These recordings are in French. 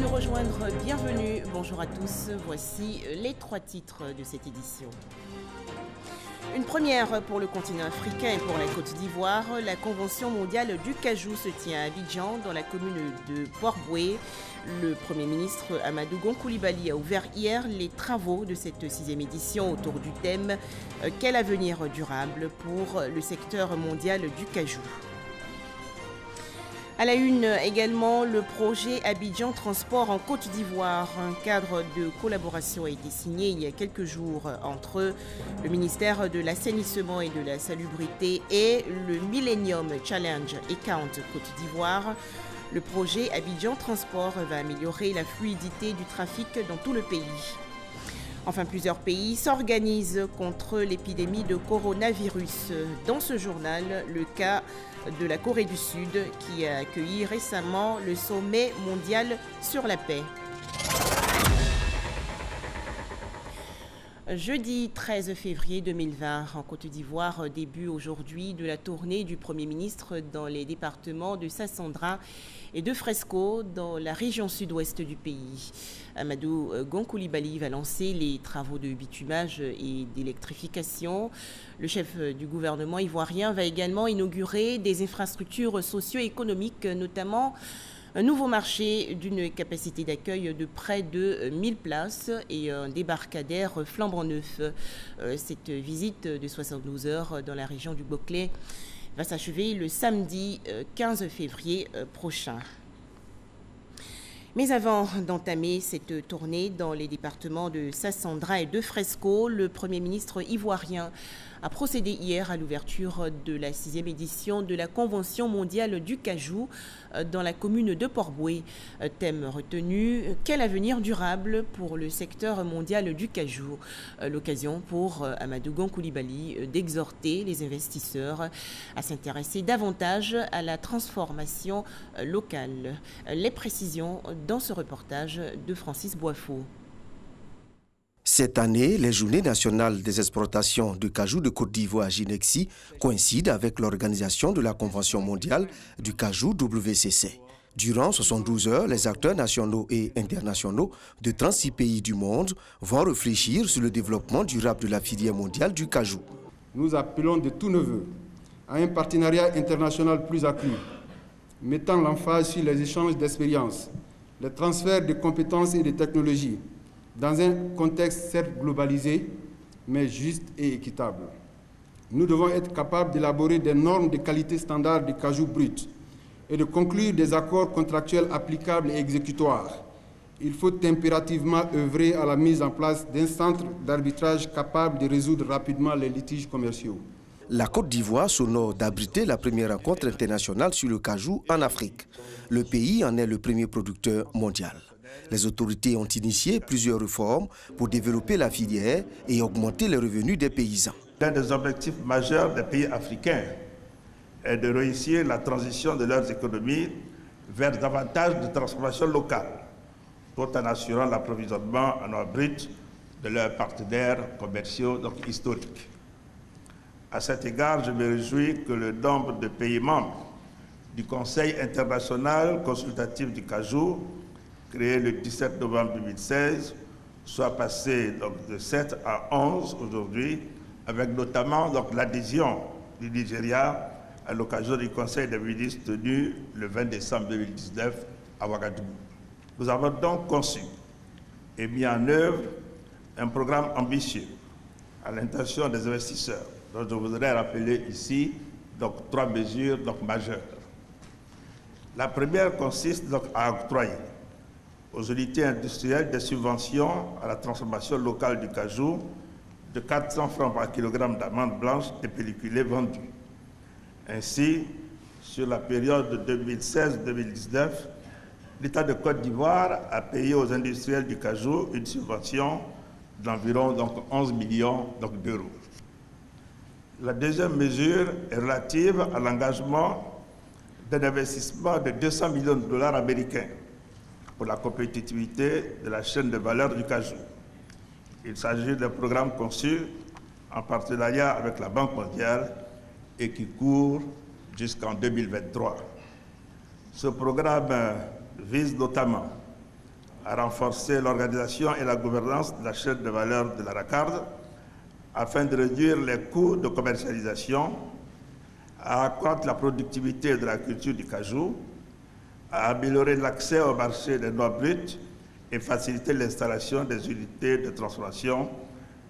nous rejoindre, bienvenue. Bonjour à tous. Voici les trois titres de cette édition. Une première pour le continent africain et pour la Côte d'Ivoire. La Convention mondiale du cajou se tient à Abidjan, dans la commune de Port-Boué. Le Premier ministre Amadou Gon Coulibaly a ouvert hier les travaux de cette 6e édition autour du thème « Quel avenir durable pour le secteur mondial du cajou ?» À la une également, le projet Abidjan Transport en Côte d'Ivoire. Un cadre de collaboration a été signé il y a quelques jours entre le ministère de l'Assainissement et de la Salubrité et le Millennium Challenge Account Côte d'Ivoire. Le projet Abidjan Transport va améliorer la fluidité du trafic dans tout le pays. Enfin, plusieurs pays s'organisent contre l'épidémie de coronavirus. Dans ce journal, le cas de la Corée du Sud qui a accueilli récemment le sommet mondial sur la paix. Jeudi 13 février 2020, en Côte d'Ivoire, début aujourd'hui de la tournée du Premier ministre dans les départements de Sassandra et de Fresco, dans la région sud-ouest du pays. Amadou Gon Coulibaly va lancer les travaux de bitumage et d'électrification. Le chef du gouvernement ivoirien va également inaugurer des infrastructures socio-économiques, notamment un nouveau marché d'une capacité d'accueil de près de 1000 places et un débarcadère flambant neuf. Cette visite de 72 heures dans la région du Boclé va s'achever le samedi 15 février prochain. Mais avant d'entamer cette tournée dans les départements de Sassandra et de Fresco, le Premier ministre ivoirien a procédé hier à l'ouverture de la 6e édition de la Convention mondiale du cajou dans la commune de Port-Boué. Thème retenu, quel avenir durable pour le secteur mondial du cajou? L'occasion pour Amadou Gon Coulibaly d'exhorter les investisseurs à s'intéresser davantage à la transformation locale. Les précisions dans ce reportage de Francis Boifo. Cette année, les Journées nationales des exportations de cajou de Côte d'Ivoire Ginexi coïncident avec l'organisation de la Convention mondiale du cajou WCC. Durant 72 heures, les acteurs nationaux et internationaux de 36 pays du monde vont réfléchir sur le développement durable de la filière mondiale du cajou. Nous appelons de tous nos vœux à un partenariat international plus accru, mettant l'emphase sur les échanges d'expériences, le transfert de compétences et de technologies, dans un contexte certes globalisé, mais juste et équitable. Nous devons être capables d'élaborer des normes de qualité standard de cajou brut et de conclure des accords contractuels applicables et exécutoires. Il faut impérativement œuvrer à la mise en place d'un centre d'arbitrage capable de résoudre rapidement les litiges commerciaux. La Côte d'Ivoire s'honore d'abriter la première rencontre internationale sur le cajou en Afrique. Le pays en est le premier producteur mondial. Les autorités ont initié plusieurs réformes pour développer la filière et augmenter les revenus des paysans. L'un des objectifs majeurs des pays africains est de réussir la transition de leurs économies vers davantage de transformation locale, tout en assurant l'approvisionnement en eau brute de leurs partenaires commerciaux historiques. À cet égard, je me réjouis que le nombre de pays membres du Conseil international consultatif du cajou, créé le 17 novembre 2016, soit passé de 7 à 11 aujourd'hui, avec notamment l'adhésion du Nigeria à l'occasion du Conseil des ministres tenu le 20 décembre 2019 à Ouagadougou. Nous avons donc conçu et mis en œuvre un programme ambitieux à l'intention des investisseurs, dont je voudrais rappeler ici trois mesures majeures. La première consiste à octroyer aux unités industrielles des subventions à la transformation locale du cajou de 400 francs par kilogramme d'amandes blanches dépelliculées vendues. Ainsi, sur la période de 2016-2019, l'État de Côte d'Ivoire a payé aux industriels du cajou une subvention d'environ 11 millions d'euros. La deuxième mesure est relative à l'engagement d'un investissement de 200 millions de dollars américains pour la compétitivité de la chaîne de valeur du cajou. Il s'agit d'un programme conçu en partenariat avec la Banque mondiale et qui court jusqu'en 2023. Ce programme vise notamment à renforcer l'organisation et la gouvernance de la chaîne de valeur de l'anacarde afin de réduire les coûts de commercialisation, à accroître la productivité de la culture du cajou, à améliorer l'accès au marché des noix brutes et faciliter l'installation des unités de transformation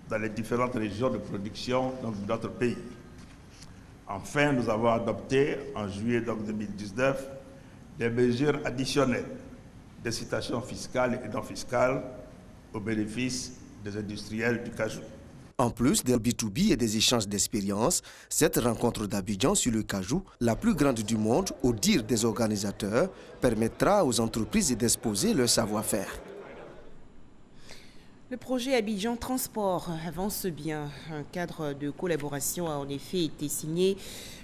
dans les différentes régions de production de notre pays. Enfin, nous avons adopté en juillet 2019 des mesures additionnelles d'incitation fiscale et non fiscale au bénéfice des industriels du cajou. En plus des B2B et des échanges d'expériences, cette rencontre d'Abidjan sur le cajou, la plus grande du monde, au dire des organisateurs, permettra aux entreprises d'exposer leur savoir-faire. Le projet Abidjan Transport avance bien. Un cadre de collaboration a en effet été signé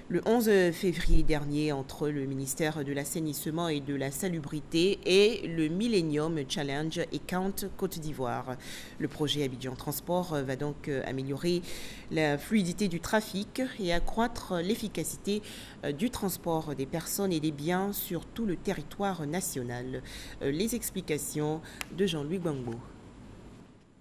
le 11 février dernier entre le ministère de l'Assainissement et de la Salubrité et le Millennium Challenge Account Côte d'Ivoire. Le projet Abidjan Transport va donc améliorer la fluidité du trafic et accroître l'efficacité du transport des personnes et des biens sur tout le territoire national. Les explications de Jean-Louis Gbangbo.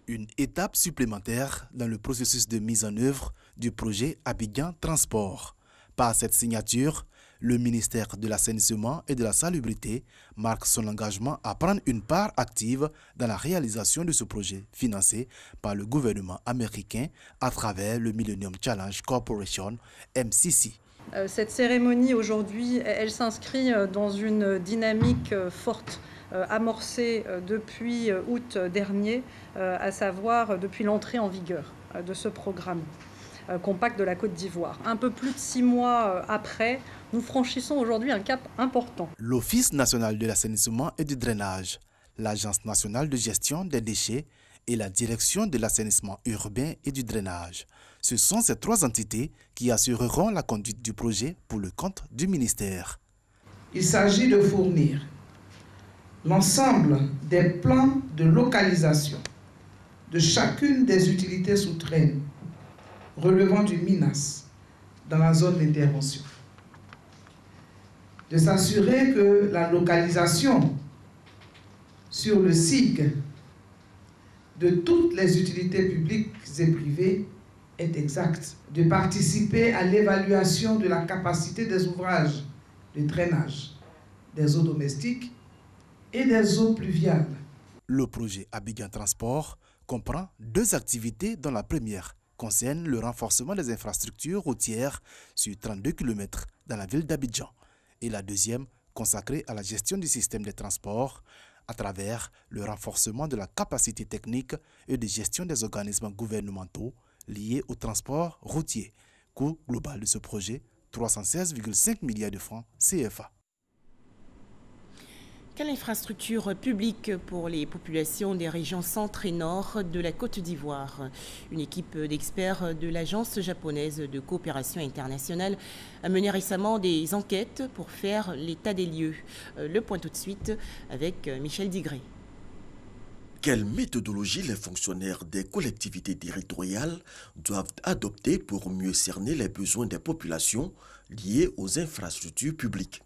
Une étape supplémentaire dans le processus de mise en œuvre du projet Abidjan Transport. Par cette signature, le ministère de l'Assainissement et de la Salubrité marque son engagement à prendre une part active dans la réalisation de ce projet financé par le gouvernement américain à travers le Millennium Challenge Corporation, MCC. Cette cérémonie aujourd'hui, elle s'inscrit dans une dynamique forte amorcée depuis août dernier, à savoir depuis l'entrée en vigueur de ce programme compact de la Côte d'Ivoire. Un peu plus de 6 mois après, nous franchissons aujourd'hui un cap important. L'Office national de l'assainissement et du drainage, l'Agence nationale de gestion des déchets et la Direction de l'assainissement urbain et du drainage. Ce sont ces 3 entités qui assureront la conduite du projet pour le compte du ministère. Il s'agit de fournir l'ensemble des plans de localisation de chacune des utilités souterraines relevant du MINAS dans la zone d'intervention. De s'assurer que la localisation sur le SIG de toutes les utilités publiques et privées est exacte. De participer à l'évaluation de la capacité des ouvrages de drainage des eaux domestiques et des eaux pluviales. Le projet Abidjan Transport comprend 2 activités dont la première concerne le renforcement des infrastructures routières sur 32 km dans la ville d'Abidjan et la deuxième consacrée à la gestion du système de transport à travers le renforcement de la capacité technique et de gestion des organismes gouvernementaux liés au transport routier. Coût global de ce projet, 316,5 milliards de francs CFA. Quelle infrastructure publique pour les populations des régions centre et nord de la Côte d'Ivoire? Une équipe d'experts de l'Agence japonaise de coopération internationale a mené récemment des enquêtes pour faire l'état des lieux. Le point tout de suite avec Michel Digré. Quelle méthodologie les fonctionnaires des collectivités territoriales doivent adopter pour mieux cerner les besoins des populations liés aux infrastructures publiques?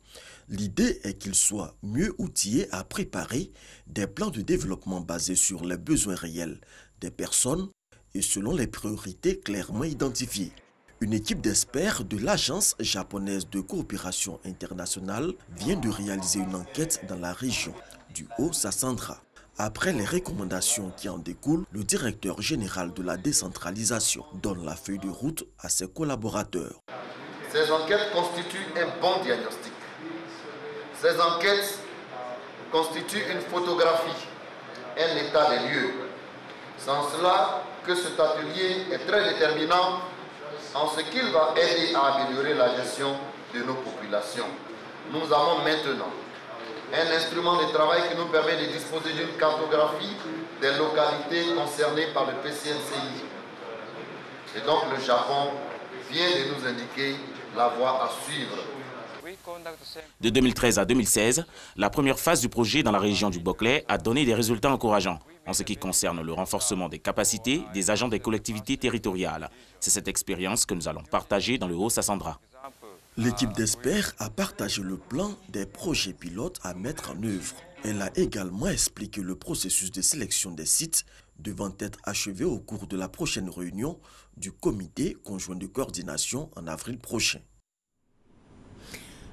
L'idée est qu'ils soient mieux outillés à préparer des plans de développement basés sur les besoins réels des personnes et selon les priorités clairement identifiées. Une équipe d'experts de l'Agence japonaise de coopération internationale vient de réaliser une enquête dans la région du Haut-Sassandra. Après les recommandations qui en découlent, le directeur général de la décentralisation donne la feuille de route à ses collaborateurs. Ces enquêtes constituent un bon diagnostic. Ces enquêtes constituent une photographie, un état des lieux. C'est en cela que cet atelier est très déterminant en ce qu'il va aider à améliorer la gestion de nos populations. Nous avons maintenant un instrument de travail qui nous permet de disposer d'une cartographie des localités concernées par le PCNCI. Et donc le Japon vient de nous indiquer la voie à suivre. De 2013 à 2016, la première phase du projet dans la région du Boclé a donné des résultats encourageants en ce qui concerne le renforcement des capacités des agents des collectivités territoriales. C'est cette expérience que nous allons partager dans le Haut-Sassandra. L'équipe d'experts a partagé le plan des projets pilotes à mettre en œuvre. Elle a également expliqué le processus de sélection des sites devant être achevé au cours de la prochaine réunion du comité conjoint de coordination en avril prochain.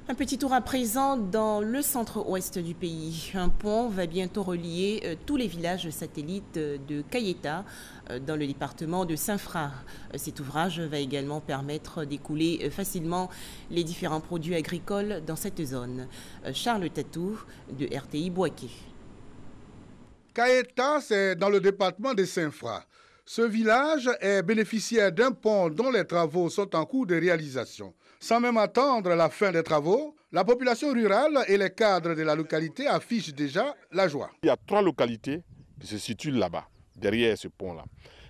Un petit tour à présent dans le centre-ouest du pays. Un pont va bientôt relier tous les villages satellites de Kayeta dans le département de Saint-Fra. Cet ouvrage va également permettre d'écouler facilement les différents produits agricoles dans cette zone. Charles Tatou de RTI Boaké. Kayeta, c'est dans le département de Saint-Fra. Ce village est bénéficiaire d'un pont dont les travaux sont en cours de réalisation. Sans même attendre la fin des travaux, la population rurale et les cadres de la localité affichent déjà la joie. Il y a 3 localités qui se situent là-bas, derrière ce pont-là.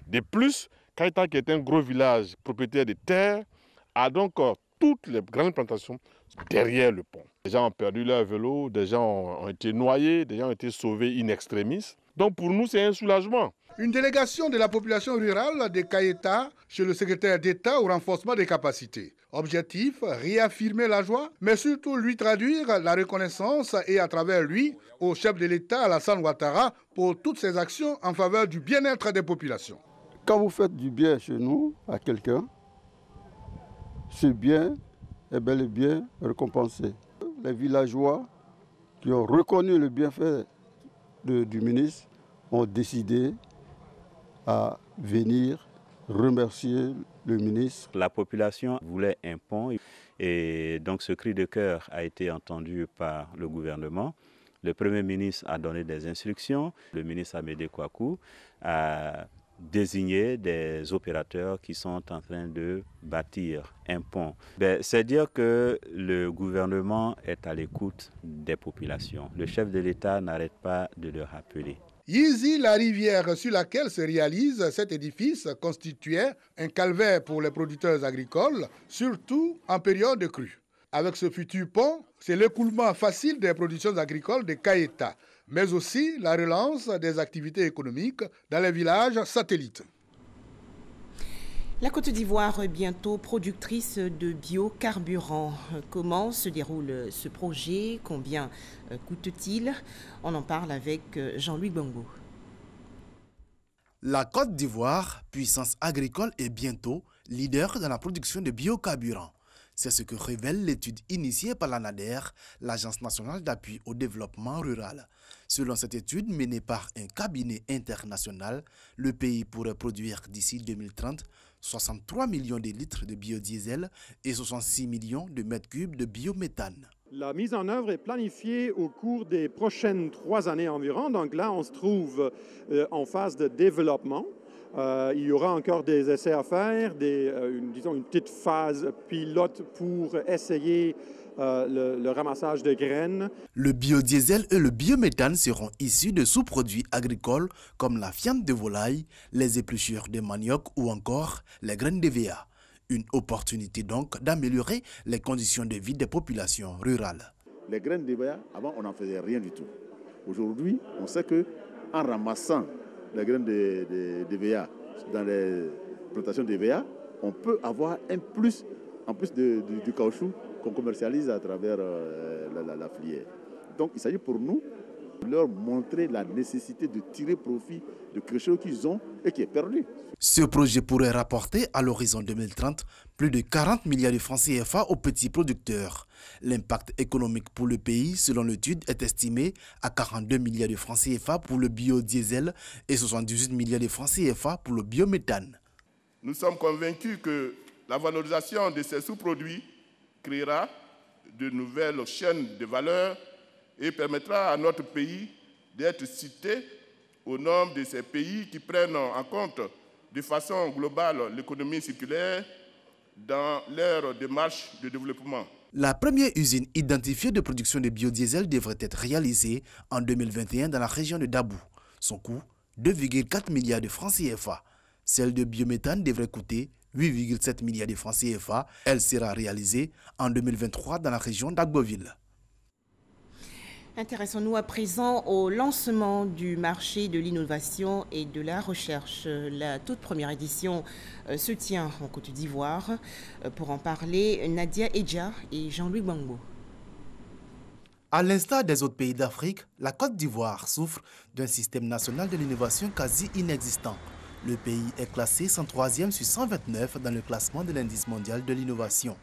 De plus, Kayeta, qui est un gros village propriétaire de terres, a donc toutes les grandes plantations derrière le pont. Des gens ont perdu leur vélo, des gens ont été noyés, des gens ont été sauvés in extremis. Donc pour nous, c'est un soulagement. Une délégation de la population rurale de Kayeta chez le secrétaire d'État au renforcement des capacités. Objectif, réaffirmer la joie, mais surtout lui traduire la reconnaissance et à travers lui au chef de l'État Alassane Ouattara pour toutes ses actions en faveur du bien-être des populations. Quand vous faites du bien chez nous à quelqu'un, ce bien est bel et bien récompensé. Les villageois qui ont reconnu le bienfait du ministre ont décidé à venir remercier le ministre. La population voulait un pont et donc ce cri de cœur a été entendu par le gouvernement. Le Premier ministre a donné des instructions. Le ministre Amédée Kouakou a désigné des opérateurs qui sont en train de bâtir un pont. C'est dire que le gouvernement est à l'écoute des populations. Le chef de l'État n'arrête pas de le rappeler. Ici, la rivière sur laquelle se réalise cet édifice constituait un calvaire pour les producteurs agricoles, surtout en période de crue. Avec ce futur pont, c'est l'écoulement facile des productions agricoles de Kayeta, mais aussi la relance des activités économiques dans les villages satellites. La Côte d'Ivoire est bientôt productrice de biocarburants. Comment se déroule ce projet? Combien coûte-t-il? On en parle avec Jean-Louis Bongo. La Côte d'Ivoire, puissance agricole, est bientôt leader dans la production de biocarburants. C'est ce que révèle l'étude initiée par la NADER, l'Agence nationale d'appui au développement rural. Selon cette étude menée par un cabinet international, le pays pourrait produire d'ici 2030 63 millions de litres de biodiesel et 66 millions de mètres cubes de biométhane. La mise en œuvre est planifiée au cours des prochaines 3 années environ. Donc là, on se trouve en phase de développement. Il y aura encore des essais à faire, une petite phase pilote pour essayer le ramassage de graines. Le biodiesel et le biométhane seront issus de sous-produits agricoles comme la viande de volaille, les épluchures de manioc ou encore les graines d'EVA. Une opportunité donc d'améliorer les conditions de vie des populations rurales. Les graines d'EVA, avant on n'en faisait rien du tout. Aujourd'hui, on sait qu'en ramassant les graines d'EVA dans les plantations d'EVA, on peut avoir un plus, en plus du caoutchouc qu'on commercialise à travers la filière. Donc il s'agit pour nous de leur montrer la nécessité de tirer profit de quelque chose qu'ils ont et qui est perdu. Ce projet pourrait rapporter à l'horizon 2030 plus de 40 milliards de francs CFA aux petits producteurs. L'impact économique pour le pays, selon l'étude, est estimé à 42 milliards de francs CFA pour le biodiesel et 78 milliards de francs CFA pour le biométhane. Nous sommes convaincus que la valorisation de ces sous-produits créera de nouvelles chaînes de valeur et permettra à notre pays d'être cité au nombre de ces pays qui prennent en compte de façon globale l'économie circulaire dans leur démarche de développement. La première usine identifiée de production de biodiesel devrait être réalisée en 2021 dans la région de Dabou. Son coût, 2,4 milliards de francs CFA. Celle de biométhane devrait coûter 8,7 milliards de francs CFA. Elle sera réalisée en 2023 dans la région d'Agboville. Intéressons-nous à présent au lancement du marché de l'innovation et de la recherche. La toute première édition se tient en Côte d'Ivoire. Pour en parler, Nadia Edja et Jean-Louis Bango. À l'instar des autres pays d'Afrique, la Côte d'Ivoire souffre d'un système national de l'innovation quasi inexistant. Le pays est classé 103e sur 129 dans le classement de l'indice mondial de l'innovation.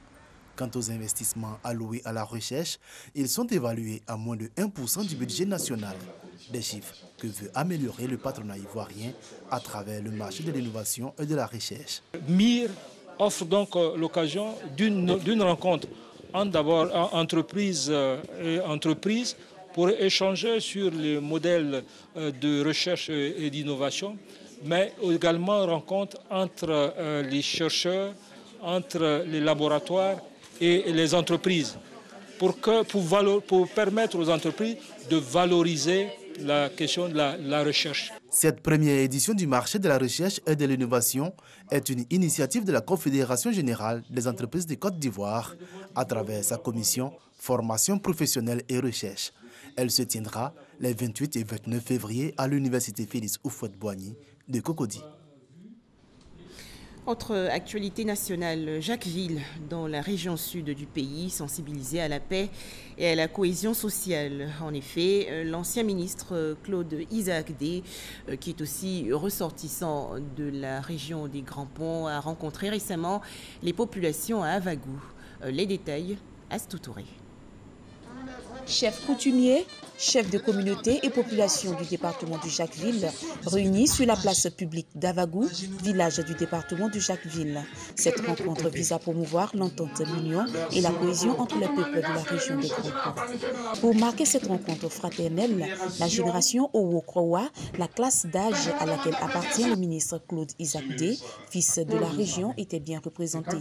Quant aux investissements alloués à la recherche, ils sont évalués à moins de 1% du budget national. Des chiffres que veut améliorer le patronat ivoirien à travers le marché de l'innovation et de la recherche. MIR offre donc l'occasion d'une rencontre d'abord entreprise et entreprise pour échanger sur les modèles de recherche et d'innovation, mais également rencontre entre les chercheurs, entre les laboratoires et les entreprises, pour permettre aux entreprises de valoriser la question de la recherche. Cette première édition du marché de la recherche et de l'innovation est une initiative de la Confédération générale des entreprises de Côte d'Ivoire à travers sa commission Formation professionnelle et recherche. Elle se tiendra les 28 et 29 février à l'université Félix Houphouët-Boigny de Cocody. Autre actualité nationale, Jacquesville, dans la région sud du pays, sensibilisé à la paix et à la cohésion sociale. En effet, l'ancien ministre Claude Isaac-Dé, qui est aussi ressortissant de la région des Grands Ponts, a rencontré récemment les populations à Avagou. Les détails, Astou Touré. Chefs coutumiers, chefs de communauté et population du département du Jacquesville réunis sur la place publique d'Avagou, village du département du Jacquesville. Cette rencontre vise à promouvoir l'entente, l'union et la cohésion entre les peuples de la région des Grands Ponts. Pour marquer cette rencontre fraternelle, la génération Owo-Krowa, la classe d'âge à laquelle appartient le ministre Claude Isaac-Dé, fils de la région, était bien représentée.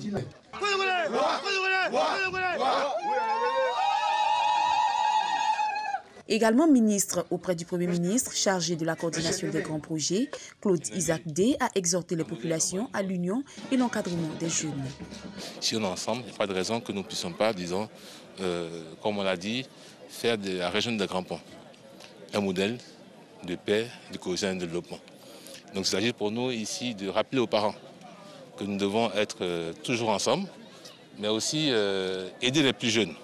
Également ministre auprès du Premier ministre chargé de la coordination des grands projets, Claude Isaac-Dé a exhorté les populations à l'union et l'encadrement des jeunes. Si on est ensemble, il n'y a pas de raison que nous ne puissions pas, disons, comme on l'a dit, faire de la région des Grands Ponts un modèle de paix, de cohésion et de développement. Donc il s'agit pour nous ici de rappeler aux parents que nous devons être toujours ensemble, mais aussi aider les plus jeunes,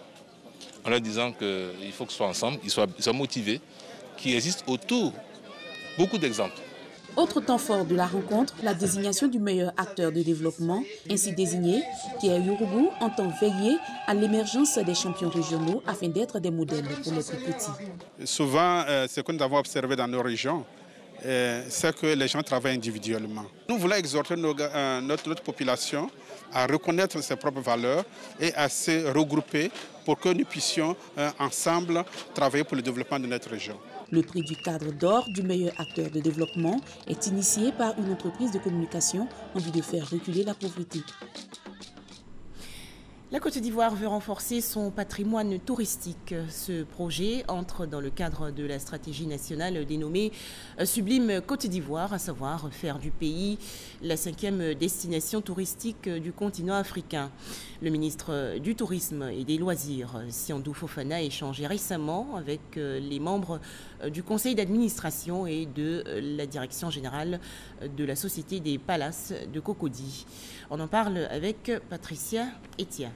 en leur disant qu'il faut qu'ils soient ensemble, qu'ils soient motivés, qu'il existe autour beaucoup d'exemples. Autre temps fort de la rencontre, la désignation du meilleur acteur de développement. Ainsi désigné, Pierre Yourugou entend veiller à l'émergence des champions régionaux afin d'être des modèles pour les plus petits. Souvent, ce que nous avons observé dans nos régions, c'est que les gens travaillent individuellement. Nous voulons exhorter notre population à reconnaître ses propres valeurs et à se regrouper pour que nous puissions ensemble travailler pour le développement de notre région. Le prix du cadre d'or du meilleur acteur de développement est initié par une entreprise de communication en vue de faire reculer la pauvreté. La Côte d'Ivoire veut renforcer son patrimoine touristique. Ce projet entre dans le cadre de la stratégie nationale dénommée Sublime Côte d'Ivoire, à savoir faire du pays la 5e destination touristique du continent africain. Le ministre du Tourisme et des Loisirs, Siandou Fofana, a échangé récemment avec les membres du conseil d'administration et de la direction générale de la Société des Palaces de Cocody. On en parle avec Patricia Etia.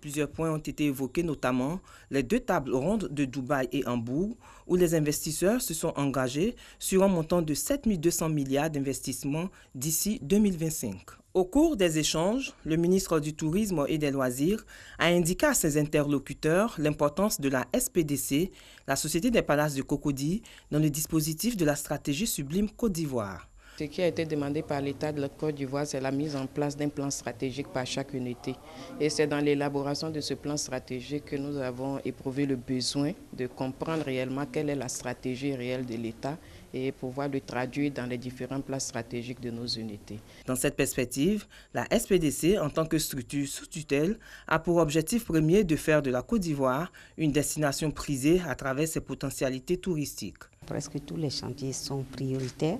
Plusieurs points ont été évoqués, notamment les 2 tables rondes de Dubaï et Hambourg, où les investisseurs se sont engagés sur un montant de 7 200 milliards d'investissements d'ici 2025. Au cours des échanges, le ministre du Tourisme et des Loisirs a indiqué à ses interlocuteurs l'importance de la SPDC, la Société des Palaces de Cocody, dans le dispositif de la stratégie Sublime Côte d'Ivoire. Ce qui a été demandé par l'État de la Côte d'Ivoire, c'est la mise en place d'un plan stratégique par chaque unité. Et c'est dans l'élaboration de ce plan stratégique que nous avons éprouvé le besoin de comprendre réellement quelle est la stratégie réelle de l'État et pouvoir le traduire dans les différents plans stratégiques de nos unités. Dans cette perspective, la SPDC, en tant que structure sous tutelle, a pour objectif premier de faire de la Côte d'Ivoire une destination prisée à travers ses potentialités touristiques. Presque tous les chantiers sont prioritaires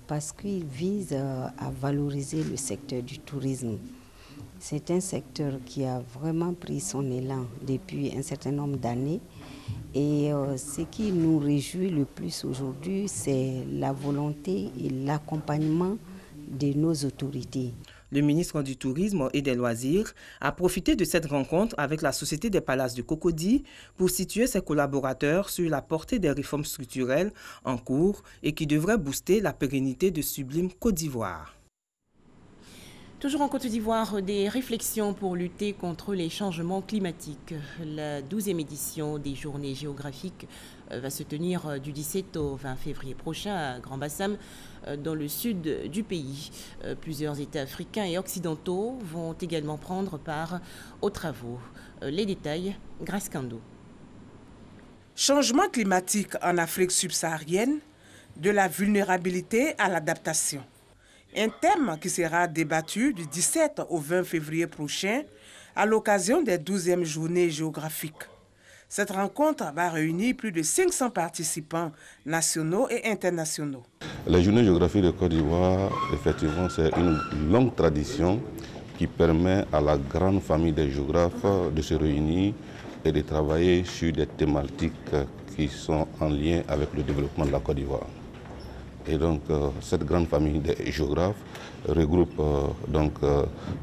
parce qu'ils visent à valoriser le secteur du tourisme. C'est un secteur qui a vraiment pris son élan depuis un certain nombre d'années. Et ce qui nous réjouit le plus aujourd'hui, c'est la volonté et l'accompagnement de nos autorités. Le ministre du Tourisme et des Loisirs a profité de cette rencontre avec la Société des Palaces de Cocody pour situer ses collaborateurs sur la portée des réformes structurelles en cours et qui devraient booster la pérennité de Sublime Côte d'Ivoire. Toujours en Côte d'Ivoire, des réflexions pour lutter contre les changements climatiques. La 12e édition des Journées géographiques va se tenir du 17 au 20 février prochain à Grand-Bassam, dans le sud du pays. Plusieurs États africains et occidentaux vont également prendre part aux travaux. Les détails, Grace Kando. Changement climatique en Afrique subsaharienne, de la vulnérabilité à l'adaptation. Un thème qui sera débattu du 17 au 20 février prochain à l'occasion des 12e Journées géographiques. Cette rencontre va réunir plus de 500 participants nationaux et internationaux. La Journée géographique de Côte d'Ivoire, effectivement, c'est une longue tradition qui permet à la grande famille des géographes de se réunir et de travailler sur des thématiques qui sont en lien avec le développement de la Côte d'Ivoire. Et donc, cette grande famille des géographes regroupe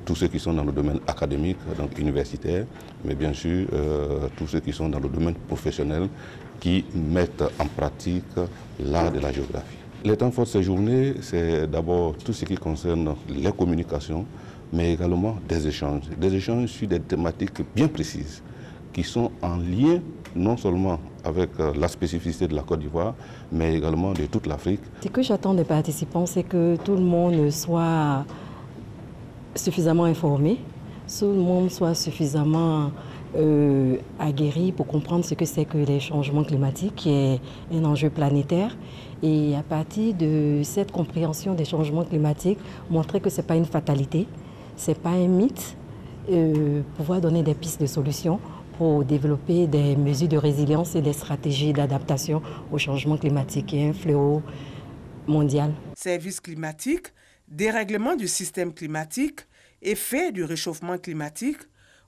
tous ceux qui sont dans le domaine académique, donc universitaire, mais bien sûr tous ceux qui sont dans le domaine professionnel qui mettent en pratique l'art de la géographie. Les temps forts de ces journées, c'est d'abord tout ce qui concerne les communications, mais également des échanges sur des thématiques bien précises qui sont en lien non seulement avec la spécificité de la Côte d'Ivoire, mais également de toute l'Afrique. Ce que j'attends des participants, c'est que tout le monde soit suffisamment informé, tout le monde soit suffisamment aguerri pour comprendre ce que c'est que les changements climatiques, qui est un enjeu planétaire. Et à partir de cette compréhension des changements climatiques, montrer que ce n'est pas une fatalité, ce n'est pas un mythe, pouvoir donner des pistes de solutions pour développer des mesures de résilience et des stratégies d'adaptation au changement climatique qui est un fléau mondial. Services climatiques, dérèglement du système climatique, effet du réchauffement climatique,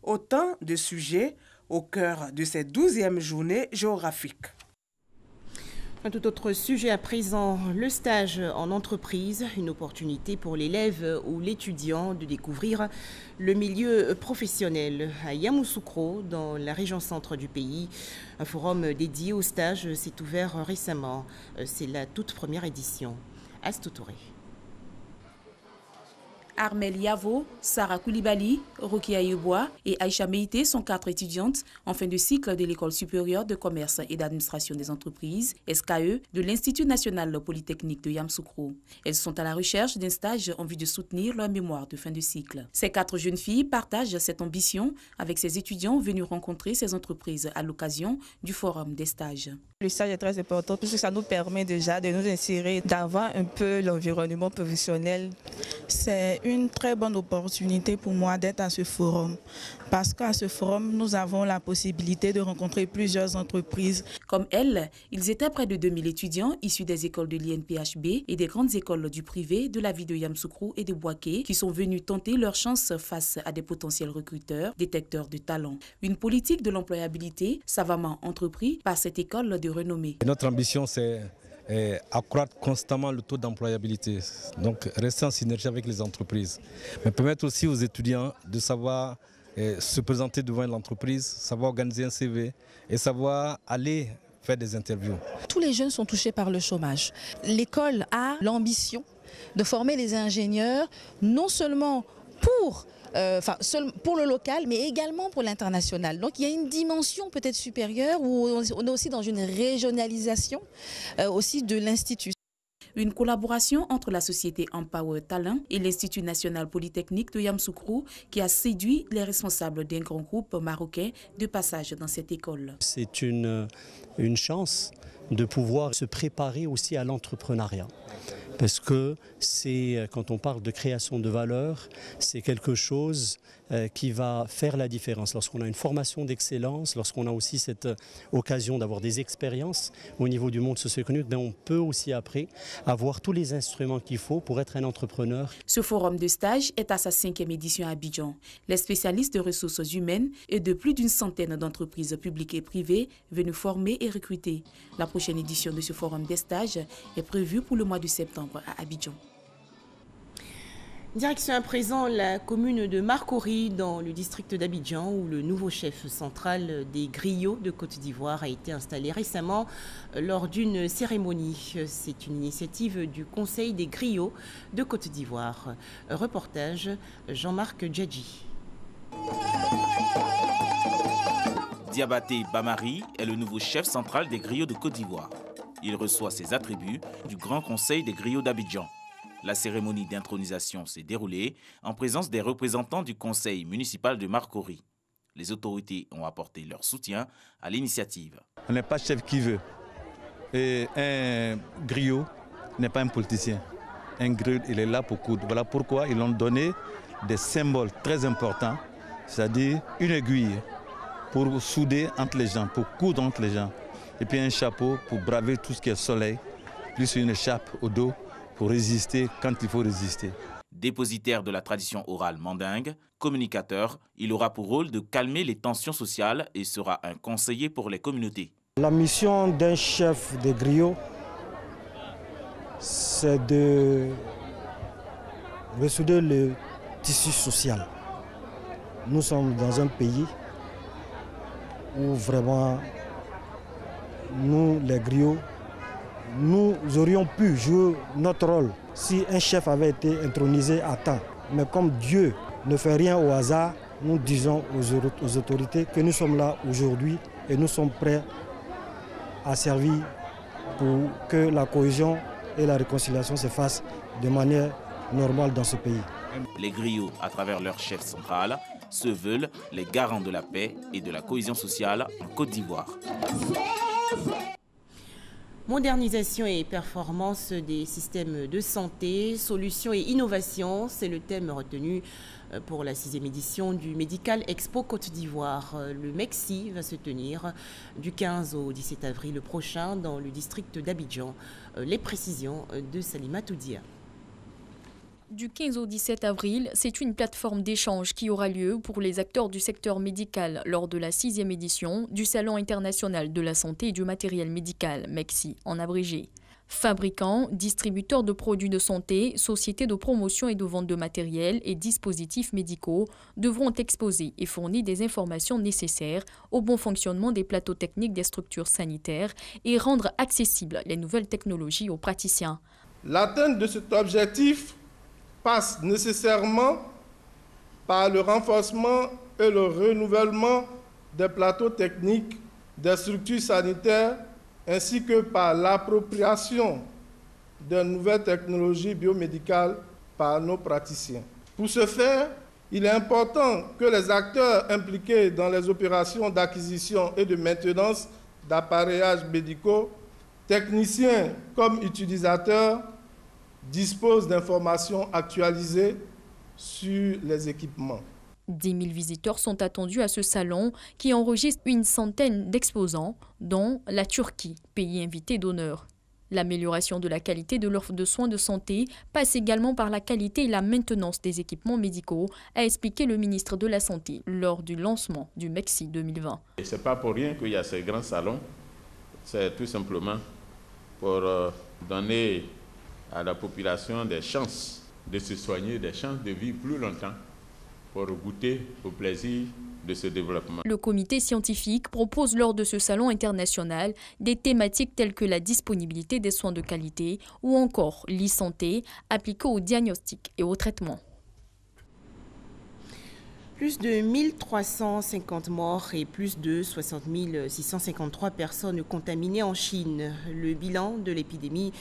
autant de sujets au cœur de ces 12e journées géographiques. Un tout autre sujet à présent, le stage en entreprise, une opportunité pour l'élève ou l'étudiant de découvrir le milieu professionnel à Yamoussoukro, dans la région centre du pays. Un forum dédié au stage s'est ouvert récemment. C'est la toute première édition. Astou Touré. Armel Yavo, Sarah Koulibaly, Rokia Yebois et Aïcha Meïté sont 4 étudiantes en fin de cycle de l'École supérieure de commerce et d'administration des entreprises, SKE, de l'Institut national polytechnique de Yamoussoukro. Elles sont à la recherche d'un stage en vue de soutenir leur mémoire de fin de cycle. Ces 4 jeunes filles partagent cette ambition avec ces étudiants venus rencontrer ces entreprises à l'occasion du forum des stages. Le stage est très important puisque ça nous permet déjà de nous insérer, d'avoir un peu l'environnement professionnel. C'est une très bonne opportunité pour moi d'être à ce forum parce qu'à ce forum, nous avons la possibilité de rencontrer plusieurs entreprises. Comme elles, ils étaient près de 2000 étudiants issus des écoles de l'INPHB et des grandes écoles du privé de la ville de Yamoussoukro et de Bouaké qui sont venus tenter leur chance face à des potentiels recruteurs, détecteurs de talents. Une politique de l'employabilité savamment entreprise par cette école de renommée. Notre ambition, c'est accroître constamment le taux d'employabilité, donc rester en synergie avec les entreprises, mais permettre aussi aux étudiants de savoir se présenter devant l'entreprise, savoir organiser un CV et savoir aller faire des interviews. Tous les jeunes sont touchés par le chômage. L'école a l'ambition de former les ingénieurs non seulement pour le local, mais également pour l'international. Donc il y a une dimension peut-être supérieure où on est aussi dans une régionalisation aussi de l'institut. Une collaboration entre la société Empower Talent et l'Institut national polytechnique de Yamoussoukro qui a séduit les responsables d'un grand groupe marocain de passage dans cette école. C'est une chance de pouvoir se préparer aussi à l'entrepreneuriat. Parce que quand on parle de création de valeur, c'est quelque chose qui va faire la différence. Lorsqu'on a une formation d'excellence, lorsqu'on a aussi cette occasion d'avoir des expériences au niveau du monde socio-économique, on peut aussi après avoir tous les instruments qu'il faut pour être un entrepreneur. Ce forum de stage est à sa 5e édition à Abidjan. Les spécialistes de ressources humaines et de plus d'une centaine d'entreprises publiques et privées venus former et recruter. La prochaine édition de ce forum des stages est prévue pour le mois de septembre à Abidjan. Direction à présent la commune de Marcory dans le district d'Abidjan où le nouveau chef central des griots de Côte d'Ivoire a été installé récemment lors d'une cérémonie. C'est une initiative du Conseil des griots de Côte d'Ivoire. Reportage Jean-Marc Djadji. Diabaté Bamari est le nouveau chef central des griots de Côte d'Ivoire. Il reçoit ses attributs du Grand Conseil des griots d'Abidjan. La cérémonie d'intronisation s'est déroulée en présence des représentants du conseil municipal de Marcory. Les autorités ont apporté leur soutien à l'initiative. On n'est pas chef qui veut. Et un griot n'est pas un politicien. Un griot, il est là pour coudre. Voilà pourquoi ils ont donné des symboles très importants, c'est-à-dire une aiguille pour souder entre les gens, pour coudre entre les gens. Et puis un chapeau pour braver tout ce qui est soleil, plus une écharpe au dos pour résister quand il faut résister. Dépositaire de la tradition orale mandingue, communicateur, il aura pour rôle de calmer les tensions sociales et sera un conseiller pour les communautés. La mission d'un chef de griot, c'est de ressouder le tissu social. Nous sommes dans un pays où vraiment, nous les griots, nous aurions pu jouer notre rôle si un chef avait été intronisé à temps. Mais comme Dieu ne fait rien au hasard, nous disons aux autorités que nous sommes là aujourd'hui et nous sommes prêts à servir pour que la cohésion et la réconciliation se fassent de manière normale dans ce pays. Les griots, à travers leur chef central, se veulent les garants de la paix et de la cohésion sociale en Côte d'Ivoire. Modernisation et performance des systèmes de santé, solutions et innovation, c'est le thème retenu pour la 6e édition du Medical Expo Côte d'Ivoire. Le MEXI va se tenir du 15 au 17 avril prochain dans le district d'Abidjan. Les précisions de Salima Toudia. Du 15 au 17 avril, c'est une plateforme d'échange qui aura lieu pour les acteurs du secteur médical lors de la 6e édition du Salon international de la santé et du matériel médical, MEXI en abrégé. Fabricants, distributeurs de produits de santé, sociétés de promotion et de vente de matériel et dispositifs médicaux devront exposer et fournir des informations nécessaires au bon fonctionnement des plateaux techniques des structures sanitaires et rendre accessibles les nouvelles technologies aux praticiens. L'atteinte de cet objectif passe nécessairement par le renforcement et le renouvellement des plateaux techniques des structures sanitaires ainsi que par l'appropriation de nouvelles technologies biomédicales par nos praticiens. Pour ce faire, il est important que les acteurs impliqués dans les opérations d'acquisition et de maintenance d'appareillages médicaux, techniciens comme utilisateurs, disposent d'informations actualisées sur les équipements. 10 000 visiteurs sont attendus à ce salon qui enregistre une centaine d'exposants, dont la Turquie, pays invité d'honneur. L'amélioration de la qualité de l'offre de soins de santé passe également par la qualité et la maintenance des équipements médicaux, a expliqué le ministre de la Santé lors du lancement du MEXI 2020. Ce n'est pas pour rien qu'il y a ces grands salons, c'est tout simplement pour donner à la population des chances de se soigner, des chances de vivre plus longtemps pour goûter au plaisir de ce développement. Le comité scientifique propose lors de ce salon international des thématiques telles que la disponibilité des soins de qualité ou encore l'e-santé appliquée au diagnostic et au traitement. Plus de 1350 morts et plus de 60 653 personnes contaminées en Chine. Le bilan de l'épidémie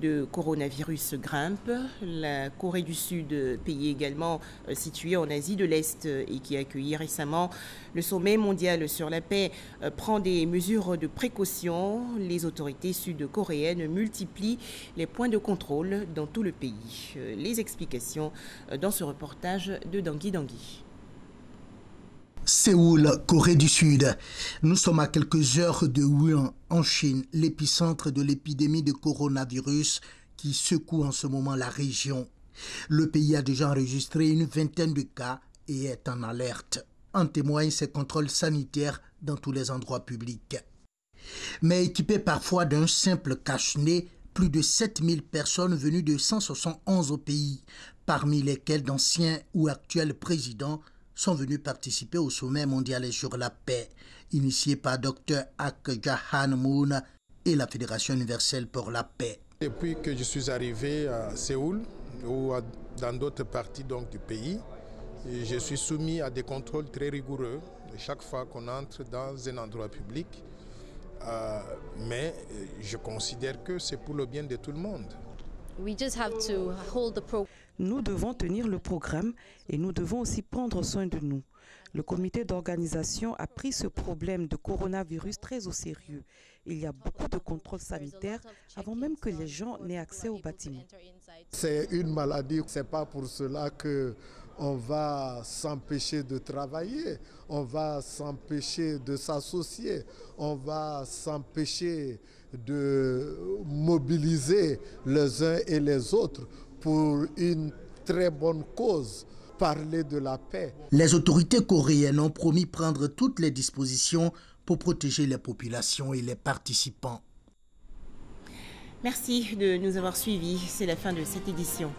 de coronavirus grimpe. La Corée du Sud, pays également situé en Asie de l'Est et qui a accueilli récemment le sommet mondial sur la paix, prend des mesures de précaution. Les autorités sud-coréennes multiplient les points de contrôle dans tout le pays. Les explications dans ce reportage de Dangui Dangui. Séoul, Corée du Sud. Nous sommes à quelques heures de Wuhan, en Chine, l'épicentre de l'épidémie de coronavirus qui secoue en ce moment la région. Le pays a déjà enregistré une vingtaine de cas et est en alerte. En témoignent ces contrôles sanitaires dans tous les endroits publics. Mais équipés parfois d'un simple cache-nez, plus de 7000 personnes venues de 171 pays, parmi lesquelles d'anciens ou actuels présidents sont venus participer au sommet mondial sur la paix, initié par Dr Ak Jahan Moon et la Fédération universelle pour la paix. Depuis que je suis arrivé à Séoul ou dans d'autres parties du pays, je suis soumis à des contrôles très rigoureux chaque fois qu'on entre dans un endroit public. Mais je considère que c'est pour le bien de tout le monde. Nous devons tenir le programme et nous devons aussi prendre soin de nous. Le comité d'organisation a pris ce problème de coronavirus très au sérieux. Il y a beaucoup de contrôles sanitaires avant même que les gens n'aient accès au bâtiment. C'est une maladie, ce n'est pas pour cela qu'on va s'empêcher de travailler, on va s'empêcher de s'associer, on va s'empêcher de mobiliser les uns et les autres pour une très bonne cause. Parler de la paix. Les autorités coréennes ont promis prendre toutes les dispositions pour protéger les populations et les participants. Merci de nous avoir suivis. C'est la fin de cette édition.